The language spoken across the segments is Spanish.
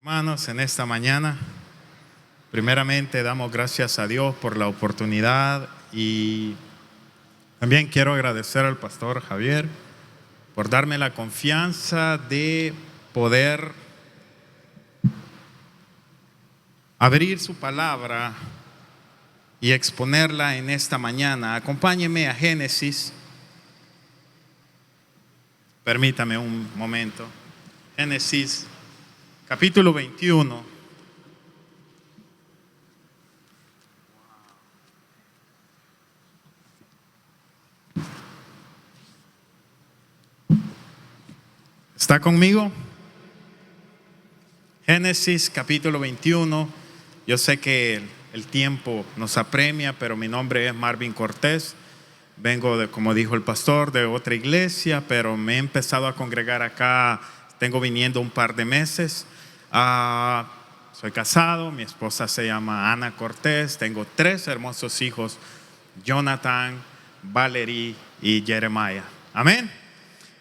Hermanos, en esta mañana, primeramente damos gracias a Dios por la oportunidad y también quiero agradecer al pastor Javier por darme la confianza de poder abrir su palabra y exponerla en esta mañana. Acompáñeme a Génesis. Permítame un momento. Génesis capítulo 21. ¿Está conmigo? Génesis capítulo 21. Yo sé que el tiempo nos apremia, pero mi nombre es Marvin Cortés. Vengo de, como dijo el pastor, de otra iglesia, pero me he empezado a congregar acá. Tengo viniendo un par de meses. Soy casado, mi esposa se llama Ana Cortés. Tengo 3 hermosos hijos, Jonathan, Valerie y Jeremiah. Amén.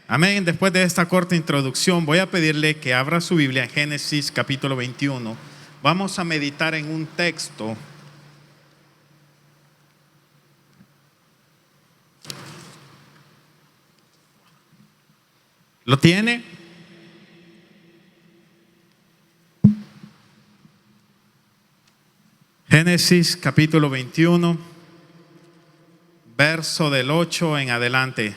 Amén. Después de esta corta introducción, voy a pedirle que abra su Biblia en Génesis capítulo 21. Vamos a meditar en un texto. ¿Lo tiene? Génesis capítulo 21, verso del 8 en adelante.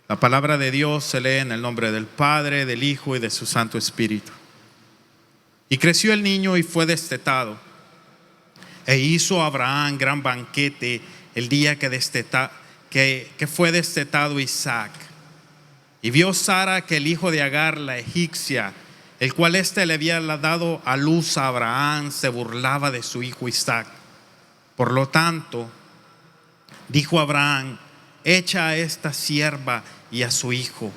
La palabra de Dios se lee en el nombre del Padre, del Hijo y de su Santo Espíritu. Y creció el niño y fue destetado. E hizo Abraham gran banquete el día que fue destetado Isaac. Y vio Sara que el hijo de Agar, la egipcia, el cual le había dado a luz a Abraham, se burlaba de su hijo Isaac. Por lo tanto, dijo Abraham: echa a esta sierva y a su hijo,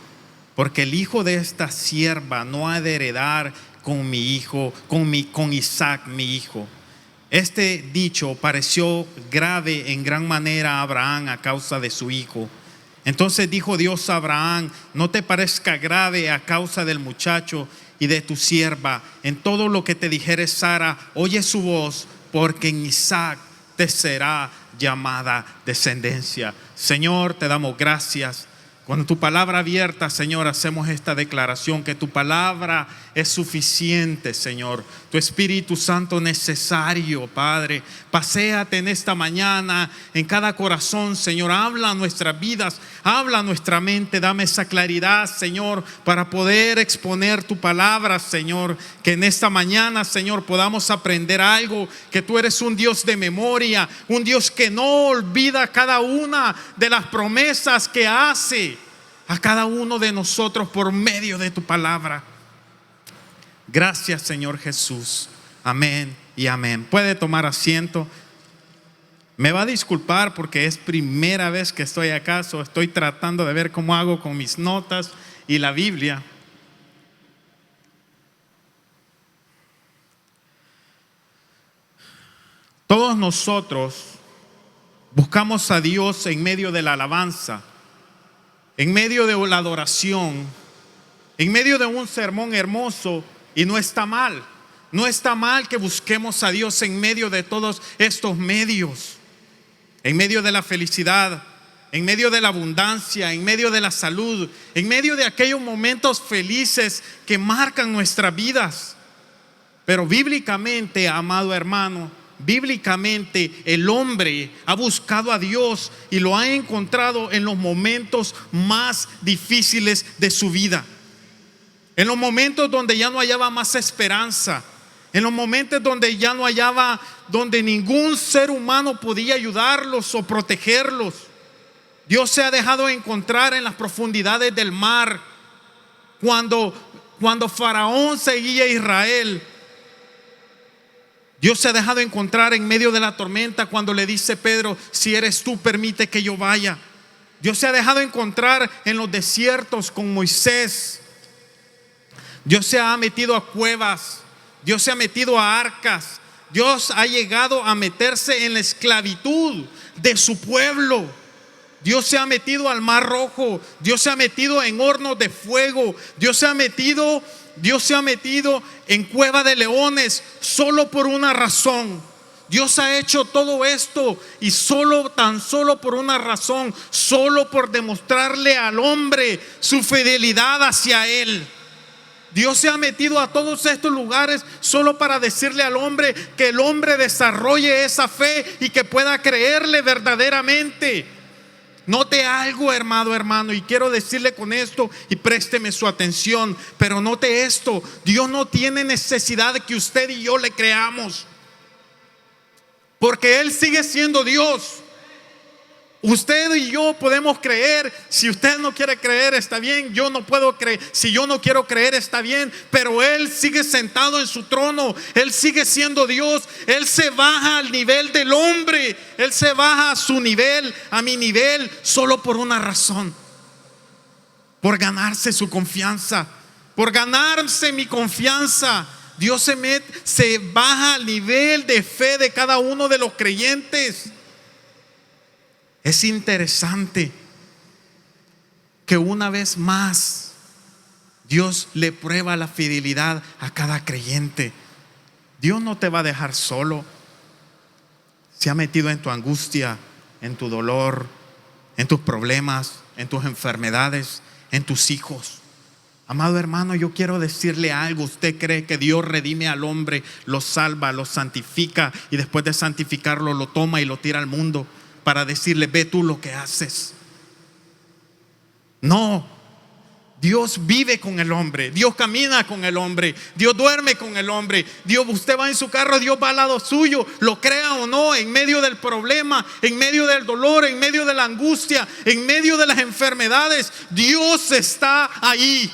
porque el hijo de esta sierva no ha de heredar con mi hijo, con Isaac mi hijo. Este dicho pareció grave en gran manera a Abraham a causa de su hijo. Entonces dijo Dios a Abraham: no te parezca grave a causa del muchacho y de tu sierva. En todo lo que te dijere Sara, oye su voz, porque en Isaac te será llamada descendencia. Señor, te damos gracias. Con tu palabra abierta, Señor, hacemos esta declaración, que tu palabra es suficiente, Señor. Tu Espíritu Santo necesario, Padre. Paséate en esta mañana, en cada corazón, Señor. Habla a nuestras vidas, habla a nuestra mente. Dame esa claridad, Señor, para poder exponer tu palabra, Señor. Que en esta mañana, Señor, podamos aprender algo, que tú eres un Dios de memoria, un Dios que no olvida cada una de las promesas que hace a cada uno de nosotros por medio de tu palabra. Gracias, Señor Jesús. Amén y amén. Puede tomar asiento. Me va a disculpar porque es primera vez que estoy acá, estoy tratando de ver cómo hago con mis notas y la Biblia. Todos nosotros buscamos a Dios en medio de la alabanza, en medio de la adoración, en medio de un sermón hermoso, y no está mal. No está mal que busquemos a Dios en medio de todos estos medios, en medio de la felicidad, en medio de la abundancia, en medio de la salud, en medio de aquellos momentos felices que marcan nuestras vidas. Pero bíblicamente, amado hermano, bíblicamente el hombre ha buscado a Dios y lo ha encontrado en los momentos más difíciles de su vida, en los momentos donde ya no hallaba más esperanza, en los momentos donde ya no hallaba, donde ningún ser humano podía ayudarlos o protegerlos. Dios se ha dejado encontrar en las profundidades del mar. Cuando Faraón seguía a Israel, Dios se ha dejado encontrar en medio de la tormenta cuando le dice Pedro: si eres tú, permite que yo vaya. Dios se ha dejado encontrar en los desiertos con Moisés. Dios se ha metido a cuevas. Dios se ha metido a arcas. Dios ha llegado a meterse en la esclavitud de su pueblo. Dios se ha metido al Mar Rojo. Dios se ha metido en hornos de fuego. Dios se ha metido en cueva de leones solo por una razón. Dios ha hecho todo esto y tan solo por una razón, solo por demostrarle al hombre su fidelidad hacia Él. Dios se ha metido a todos estos lugares solo para decirle al hombre que el hombre desarrolle esa fe y que pueda creerle verdaderamente. Note algo, hermano, y quiero decirle con esto, y présteme su atención, pero note esto: Dios no tiene necesidad de que usted y yo le creamos, porque Él sigue siendo Dios. Usted y yo podemos creer. Si usted no quiere creer, está bien. Yo no puedo creer. Si yo no quiero creer, está bien. Pero Él sigue sentado en su trono. Él sigue siendo Dios. Él se baja al nivel del hombre. Él se baja a su nivel, a mi nivel, solo por una razón: por ganarse su confianza, por ganarse mi confianza. Dios se baja al nivel de fe de cada uno de los creyentes. Es interesante que una vez más Dios le prueba la fidelidad a cada creyente. Dios no te va a dejar solo. Se ha metido en tu angustia, en tu dolor, en tus problemas, en tus enfermedades, en tus hijos. Amado hermano, yo quiero decirle algo. ¿Usted cree que Dios redime al hombre, lo salva, lo santifica y después de santificarlo lo toma y lo tira al mundo para decirle: ve tú lo que haces? No. Dios vive con el hombre. Dios camina con el hombre. Dios duerme con el hombre. Usted va en su carro, Dios va al lado suyo, lo crea o no, en medio del problema, en medio del dolor, en medio de la angustia, en medio de las enfermedades. Dios está ahí.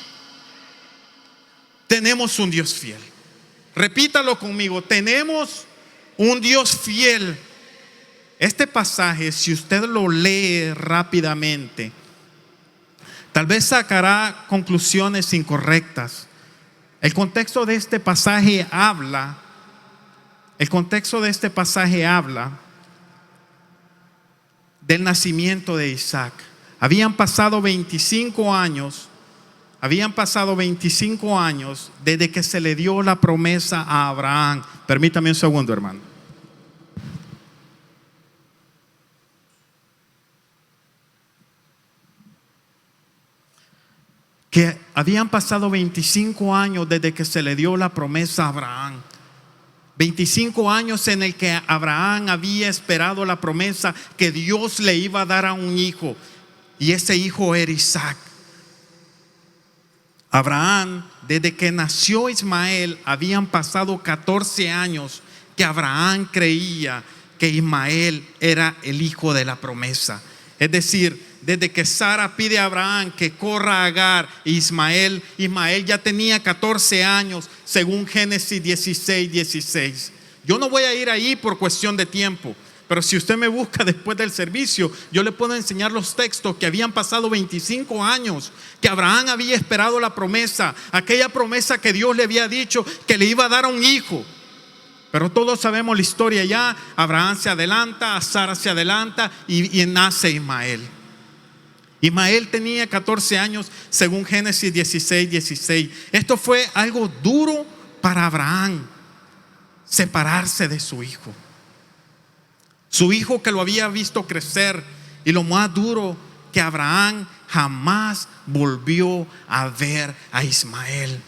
Tenemos un Dios fiel. Repítalo conmigo: tenemos un Dios fiel. Este pasaje, si usted lo lee rápidamente, tal vez sacará conclusiones incorrectas. El contexto de este pasaje habla del nacimiento de Isaac. Habían pasado 25 años desde que se le dio la promesa a Abraham. Permítame un segundo, hermano. Que habían pasado 25 años desde que se le dio la promesa a Abraham. 25 años en el que Abraham había esperado la promesa que Dios le iba a dar a un hijo, y ese hijo era Isaac. Abraham, desde que nació Ismael, habían pasado 14 años que Abraham creía que Ismael era el hijo de la promesa. Es decir, desde que Sara pide a Abraham que corra a Agar, Ismael ya tenía 14 años, según Génesis 16:16. Yo no voy a ir ahí por cuestión de tiempo, pero si usted me busca después del servicio, yo le puedo enseñar los textos que habían pasado 25 años, que Abraham había esperado la promesa, aquella promesa que Dios le había dicho que le iba a dar a un hijo. Pero todos sabemos la historia ya. Abraham se adelanta, Sara se adelanta y nace Ismael. Ismael tenía 14 años, según Génesis 16:16. Esto fue algo duro para Abraham, separarse de su hijo. Su hijo que lo había visto crecer. Y lo más duro, que Abraham jamás volvió a ver a Ismael.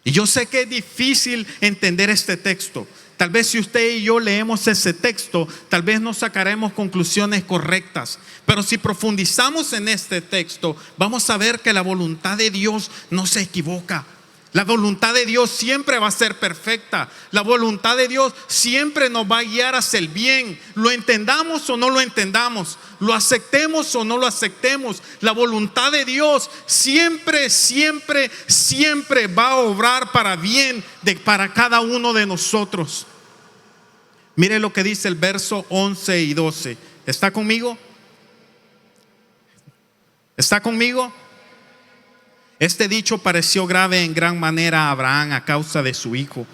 Y yo sé que es difícil entender este texto. Tal vez si usted y yo leemos ese texto, tal vez no sacaremos conclusiones correctas. Pero si profundizamos en este texto, vamos a ver que la voluntad de Dios no se equivoca. La voluntad de Dios siempre va a ser perfecta. La voluntad de Dios siempre nos va a guiar hacia el bien. Lo entendamos o no lo entendamos, lo aceptemos o no lo aceptemos, la voluntad de Dios siempre va a obrar para bien para cada uno de nosotros. Mire lo que dice el verso 11 y 12. ¿Está conmigo? ¿Está conmigo? Este dicho pareció grave en gran manera a Abraham a causa de su hijo.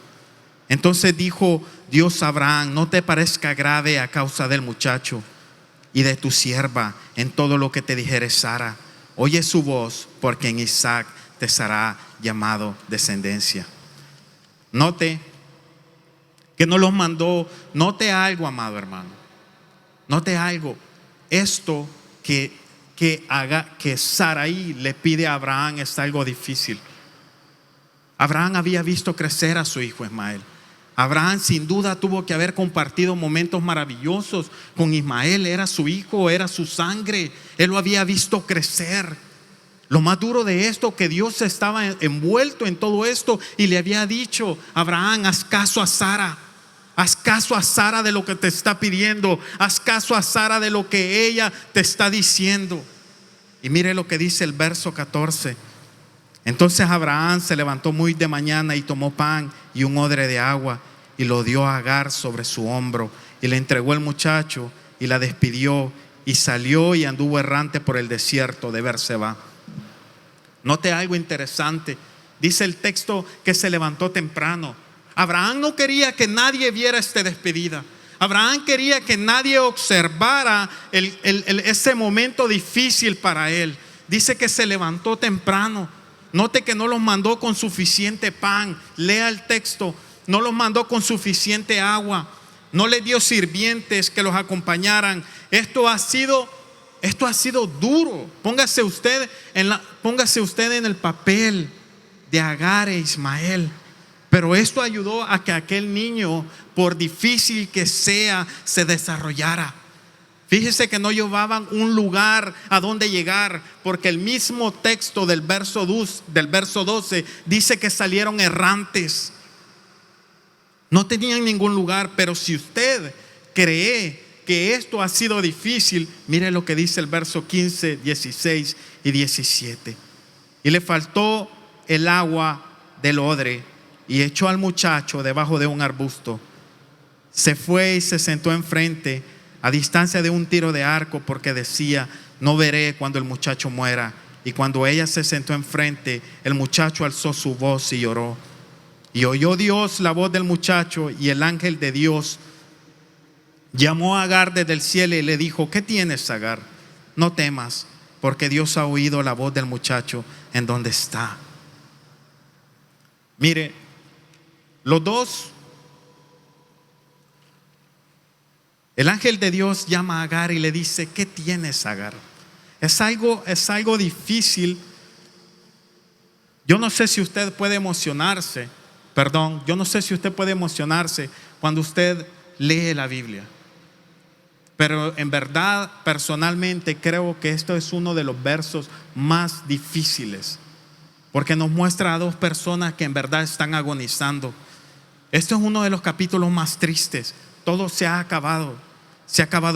Entonces dijo Dios a Abraham: no te parezca grave a causa del muchacho, y de tu sierva en todo lo que te dijere Sara. Oye su voz, porque en Isaac te será llamado descendencia. Note que no los mandó. Note algo, amado hermano. Note algo. Esto que Sarai le pide a Abraham es algo difícil. Abraham había visto crecer a su hijo Ismael. Abraham sin duda tuvo que haber compartido momentos maravillosos con Ismael. Era su hijo, era su sangre. Él lo había visto crecer. Lo más duro de esto, que Dios estaba envuelto en todo esto y le había dicho: Abraham, haz caso a Sara. Haz caso a Sara de lo que te está pidiendo. Haz caso a Sara de lo que ella te está diciendo. Y mire lo que dice el verso 14. Entonces Abraham se levantó muy de mañana y tomó pan y un odre de agua y lo dio a Agar sobre su hombro y le entregó el muchacho y la despidió y salió y anduvo errante por el desierto de Berseba. Note algo interesante. Dice el texto que se levantó temprano. Abraham no quería que nadie viera esta despedida. Abraham quería que nadie observara ese momento difícil para él. Dice que se levantó temprano. Note que no los mandó con suficiente pan. Lea el texto. No los mandó con suficiente agua. No les dio sirvientes que los acompañaran. Esto ha sido duro. Póngase usted en el papel de Agar e Ismael. Pero esto ayudó a que aquel niño, por difícil que sea, se desarrollara. Fíjese que no llevaban un lugar a donde llegar, porque el mismo texto del verso 12 dice que salieron errantes. No tenían ningún lugar. Pero si usted cree que esto ha sido difícil, mire lo que dice el verso 15, 16 y 17. Y le faltó el agua del odre y echó al muchacho debajo de un arbusto. Se fue y se sentó enfrente, a distancia de un tiro de arco, porque decía: no veré cuando el muchacho muera. Y cuando ella se sentó enfrente, el muchacho alzó su voz y lloró. Y oyó Dios la voz del muchacho, y el ángel de Dios llamó a Agar desde el cielo y le dijo: ¿qué tienes, Agar? No temas, porque Dios ha oído la voz del muchacho en donde está. Mire, los dos, el ángel de Dios llama a Agar y le dice: ¿qué tienes, Agar? Es algo difícil. Yo no sé si usted puede emocionarse cuando usted lee la Biblia. Pero en verdad, personalmente creo que esto es uno de los versos más difíciles, porque nos muestra a dos personas que en verdad están agonizando. Esto es uno de los capítulos más tristes. Todo se ha acabado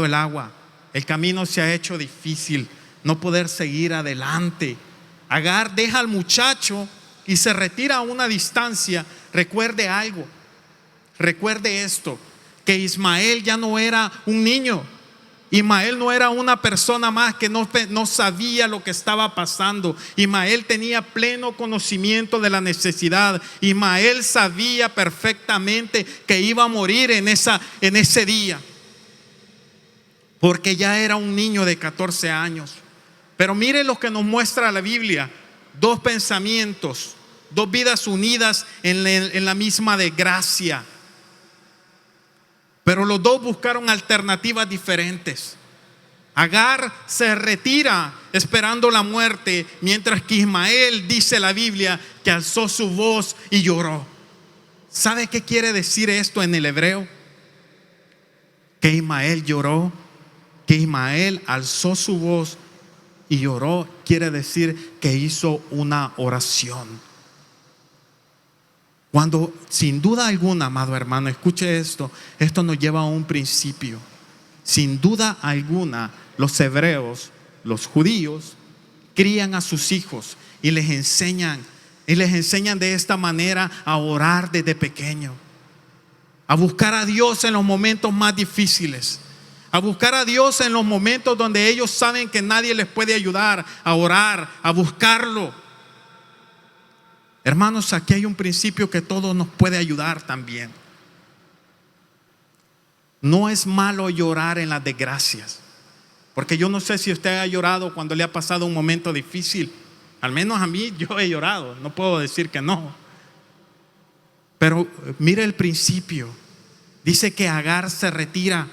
el agua, el camino se ha hecho difícil, no poder seguir adelante. Agar deja al muchacho y se retira a una distancia. Recuerde algo, recuerde esto, que Ismael ya no era un niño. Ismael no era una persona más que no sabía lo que estaba pasando. Ismael tenía pleno conocimiento de la necesidad. Ismael sabía perfectamente que iba a morir en ese día, porque ya era un niño de 14 años. Pero mire lo que nos muestra la Biblia: dos pensamientos, dos vidas unidas en la misma desgracia. Pero los dos buscaron alternativas diferentes. Agar se retira esperando la muerte, mientras que Ismael, dice la Biblia, que alzó su voz y lloró. ¿Sabe qué quiere decir esto en el hebreo? Que Ismael lloró, que Ismael alzó su voz y lloró, quiere decir que hizo una oración. Cuando, sin duda alguna, amado hermano, escuche esto nos lleva a un principio. Sin duda alguna, los hebreos, los judíos, crían a sus hijos y les enseñan de esta manera a orar desde pequeño, a buscar a Dios en los momentos más difíciles, a buscar a Dios en los momentos donde ellos saben que nadie les puede ayudar, a orar, a buscarlo. Hermanos, aquí hay un principio que todo nos puede ayudar también. No es malo llorar en las desgracias. Porque yo no sé si usted ha llorado cuando le ha pasado un momento difícil. Al menos a mí yo he llorado, no puedo decir que no. Pero mire el principio. Dice que Agar se retira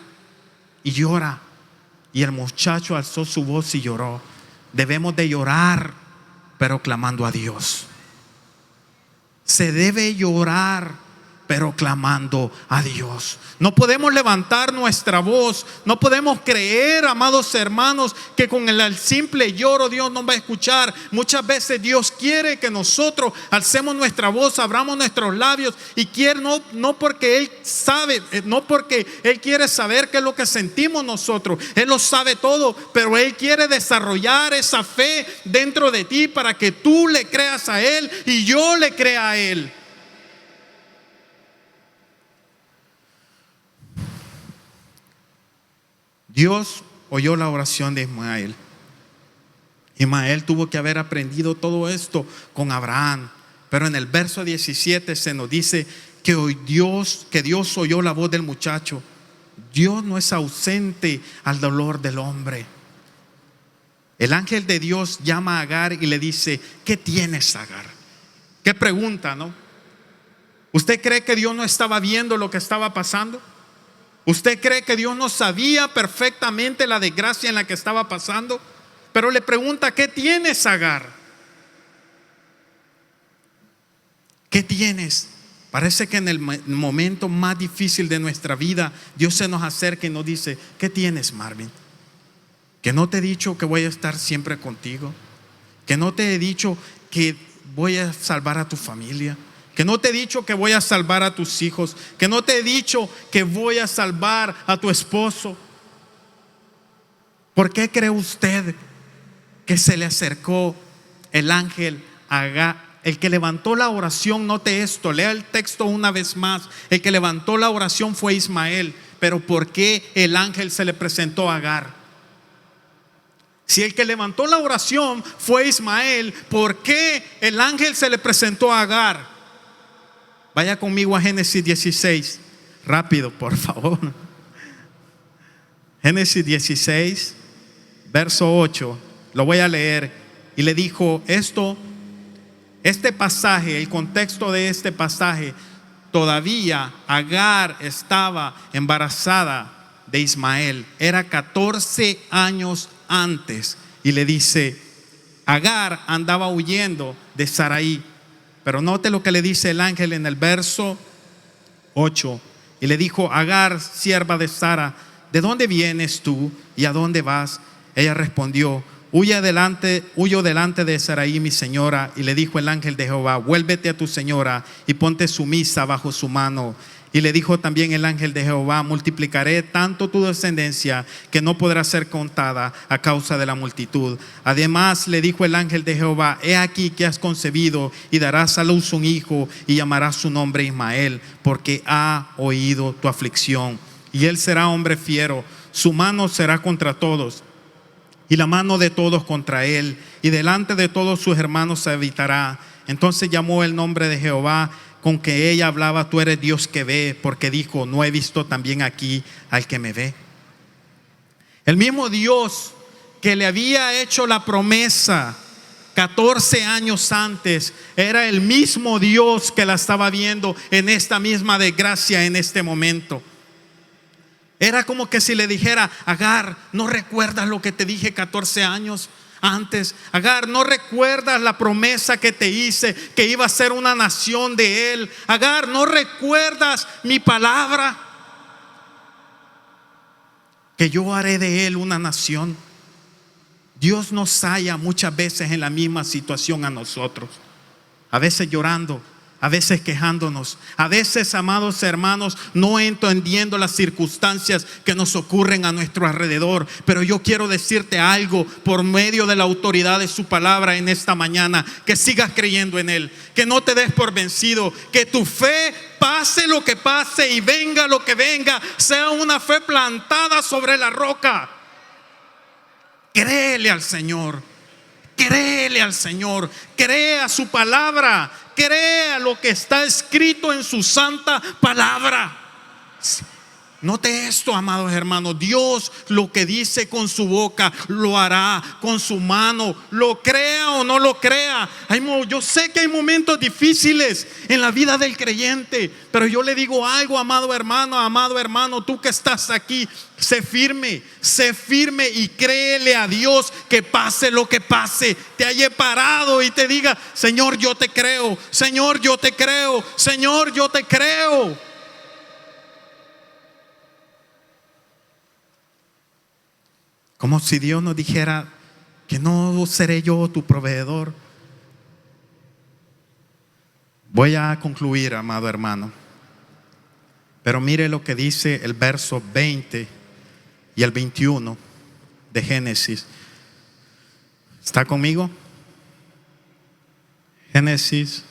y llora. Y el muchacho alzó su voz y lloró. Debemos de llorar, pero clamando a Dios. Se debe llorar, pero clamando a Dios. No podemos levantar nuestra voz. No podemos creer, amados hermanos, que con el simple lloro Dios nos va a escuchar. Muchas veces Dios quiere que nosotros alcemos nuestra voz, abramos nuestros labios, y quiere, no porque Él sabe, no porque Él quiere saber qué es lo que sentimos nosotros. Él lo sabe todo, pero Él quiere desarrollar esa fe dentro de ti para que tú le creas a Él y yo le crea a Él. Dios oyó la oración de Ismael. Ismael tuvo que haber aprendido todo esto con Abraham. Pero en el verso 17 se nos dice que Dios oyó la voz del muchacho. Dios no es ausente al dolor del hombre. El ángel de Dios llama a Agar y le dice: ¿qué tienes, Agar? Qué pregunta, ¿no? ¿Usted cree que Dios no estaba viendo lo que estaba pasando? ¿Usted cree que Dios no sabía perfectamente la desgracia en la que estaba pasando? Pero le pregunta: ¿qué tienes, Agar? ¿Qué tienes? Parece que en el momento más difícil de nuestra vida Dios se nos acerca y nos dice: ¿qué tienes, Marvin? ¿Que no te he dicho que voy a estar siempre contigo? ¿Que no te he dicho que voy a salvar a tu familia? ¿Que no te he dicho que voy a salvar a tus hijos? ¿Que no te he dicho que voy a salvar a tu esposo? ¿Por qué cree usted que se le acercó el ángel a Agar? El que levantó la oración, note esto, lea el texto una vez más. El que levantó la oración fue Ismael. Pero ¿por qué el ángel se le presentó a Agar? Si el que levantó la oración fue Ismael, ¿por qué el ángel se le presentó a Agar? Vaya conmigo a Génesis 16, rápido, por favor. Génesis 16, verso 8, lo voy a leer. Y le dijo: este pasaje, el contexto de este pasaje, todavía Agar estaba embarazada de Ismael. Era 14 años antes. Y le dice: Agar andaba huyendo de Sarai. Pero note lo que le dice el ángel en el verso 8. Y le dijo: Agar, sierva de Sara, ¿de dónde vienes tú y a dónde vas? Ella respondió: huyo delante de Sarai, mi señora. Y le dijo el ángel de Jehová: vuélvete a tu señora y ponte sumisa bajo su mano. Y le dijo también el ángel de Jehová: multiplicaré tanto tu descendencia que no podrá ser contada a causa de la multitud. Además le dijo el ángel de Jehová: he aquí que has concebido y darás a luz un hijo y llamarás su nombre Ismael, porque ha oído tu aflicción. Y él será hombre fiero, su mano será contra todos y la mano de todos contra él, y delante de todos sus hermanos se habitará. Entonces llamó el nombre de Jehová con que ella hablaba: tú eres Dios que ve, porque dijo: no he visto también aquí al que me ve. El mismo Dios que le había hecho la promesa 14 años antes, era el mismo Dios que la estaba viendo en esta misma desgracia en este momento. Era como que si le dijera: Agar, ¿no recuerdas lo que te dije 14 años antes? Agar, ¿no recuerdas la promesa que te hice, que iba a ser una nación de él? Agar, ¿no recuerdas mi palabra, que yo haré de él una nación? Dios nos halla muchas veces en la misma situación a nosotros, a veces llorando, a veces quejándonos, a veces, amados hermanos, no entendiendo las circunstancias que nos ocurren a nuestro alrededor. Pero yo quiero decirte algo por medio de la autoridad de su palabra en esta mañana: que sigas creyendo en él, que no te des por vencido, que tu fe, pase lo que pase y venga lo que venga, sea una fe plantada sobre la roca. Créele al Señor, créele al Señor, crea su palabra, crea lo que está escrito en su santa palabra. Note esto, amados hermanos, Dios lo que dice con su boca lo hará con su mano, lo crea o no lo crea. Yo sé que hay momentos difíciles en la vida del creyente, pero yo le digo algo, amado hermano, tú que estás aquí, sé firme y créele a Dios que pase lo que pase, te haya parado y te diga: Señor, yo te creo, Señor, yo te creo, Señor, yo te creo. Como si Dios nos dijera que no seré yo tu proveedor. Voy a concluir, amado hermano, pero mire lo que dice el verso 20 y el 21 de Génesis. ¿Está conmigo? Génesis.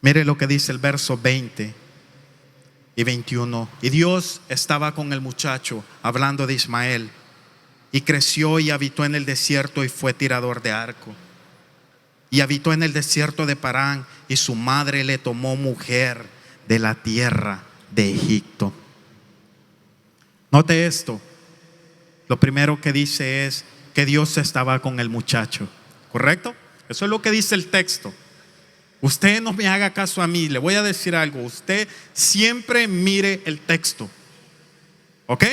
Mire lo que dice el verso 20 y 21. Y Dios estaba con el muchacho, hablando de Ismael, y creció y habitó en el desierto y fue tirador de arco. Y habitó en el desierto de Parán, y su madre le tomó mujer de la tierra de Egipto. Note esto. Lo primero que dice es que Dios estaba con el muchacho, ¿correcto? Eso es lo que dice el texto. Usted no me haga caso a mí, le voy a decir algo. Usted siempre mire el texto, ¿ok?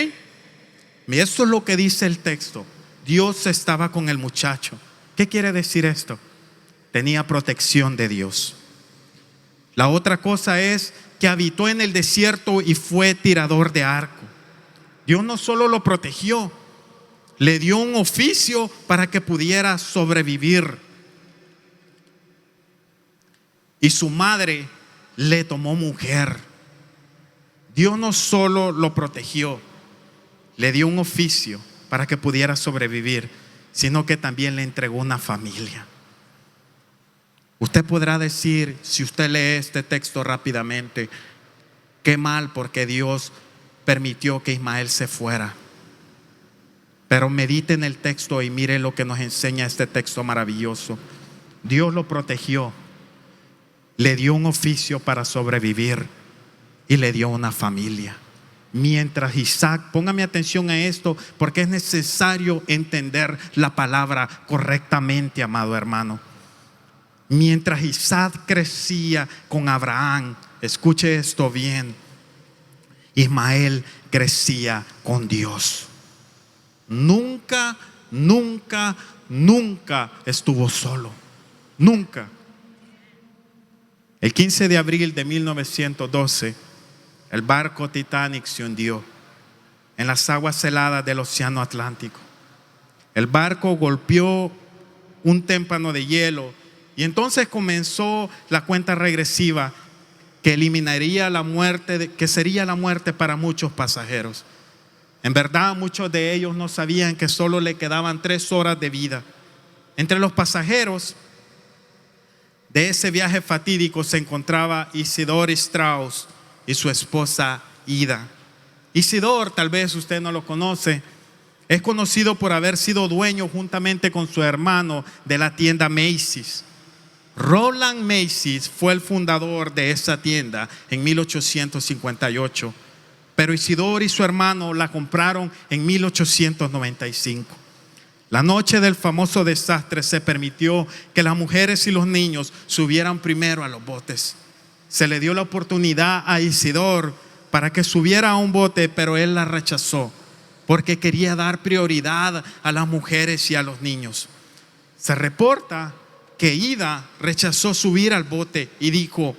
Esto es lo que dice el texto. Dios estaba con el muchacho. ¿Qué quiere decir esto? Tenía protección de Dios. La otra cosa es que habitó en el desierto y fue tirador de arco. Dios no solo lo protegió, le dio un oficio para que pudiera sobrevivir. Y su madre le tomó mujer. Dios no solo lo protegió, le dio un oficio para que pudiera sobrevivir, sino que también le entregó una familia. Usted podrá decir, si usted lee este texto rápidamente, qué mal porque Dios permitió que Ismael se fuera. Pero medite en el texto y mire lo que nos enseña este texto maravilloso. Dios lo protegió, le dio un oficio para sobrevivir y le dio una familia. Mientras Isaac, póngame atención a esto, porque es necesario entender la palabra correctamente, amado hermano. Mientras Isaac crecía con Abraham, escuche esto bien, Ismael crecía con Dios. Nunca estuvo solo. Nunca. El 15 de abril de 1912, el barco Titanic se hundió en las aguas heladas del Océano Atlántico. El barco golpeó un témpano de hielo y entonces comenzó la cuenta regresiva que eliminaría la muerte, que sería la muerte para muchos pasajeros. En verdad, muchos de ellos no sabían que solo le quedaban 3 horas de vida. Entre los pasajeros de ese viaje fatídico se encontraba Isidore Strauss y su esposa Ida. Isidore, tal vez usted no lo conoce, es conocido por haber sido dueño juntamente con su hermano de la tienda Macy's. Roland Macy's fue el fundador de esa tienda en 1858, pero Isidore y su hermano la compraron en 1895. La noche del famoso desastre se permitió que las mujeres y los niños subieran primero a los botes. Se le dio la oportunidad a Isidore para que subiera a un bote, pero él la rechazó porque quería dar prioridad a las mujeres y a los niños. Se reporta que Ida rechazó subir al bote y dijo: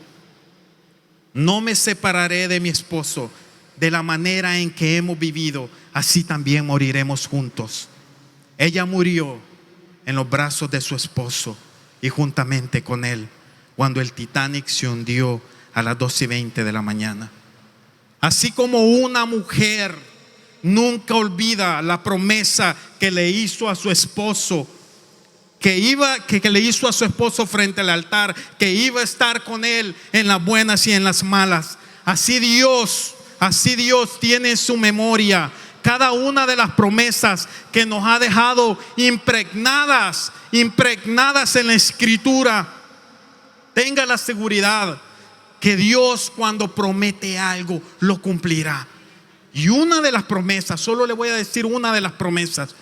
no me separaré de mi esposo. De la manera en que hemos vivido, así también moriremos juntos. Ella murió en los brazos de su esposo y juntamente con él cuando el Titanic se hundió a las 2:20 de la mañana. Así como una mujer nunca olvida la promesa que le hizo a su esposo, que le hizo a su esposo frente al altar, que iba a estar con él en las buenas y en las malas. Así Dios tiene en su memoria cada una de las promesas que nos ha dejado impregnadas en la Escritura. Tenga la seguridad que Dios cuando promete algo lo cumplirá. Y una de las promesas, solo le voy a decir una de las promesas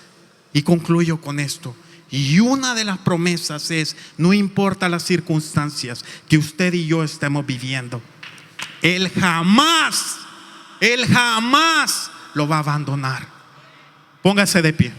y concluyo con esto. Y una de las promesas es: no importa las circunstancias que usted y yo estemos viviendo, Él jamás lo va a abandonar. Póngase de pie.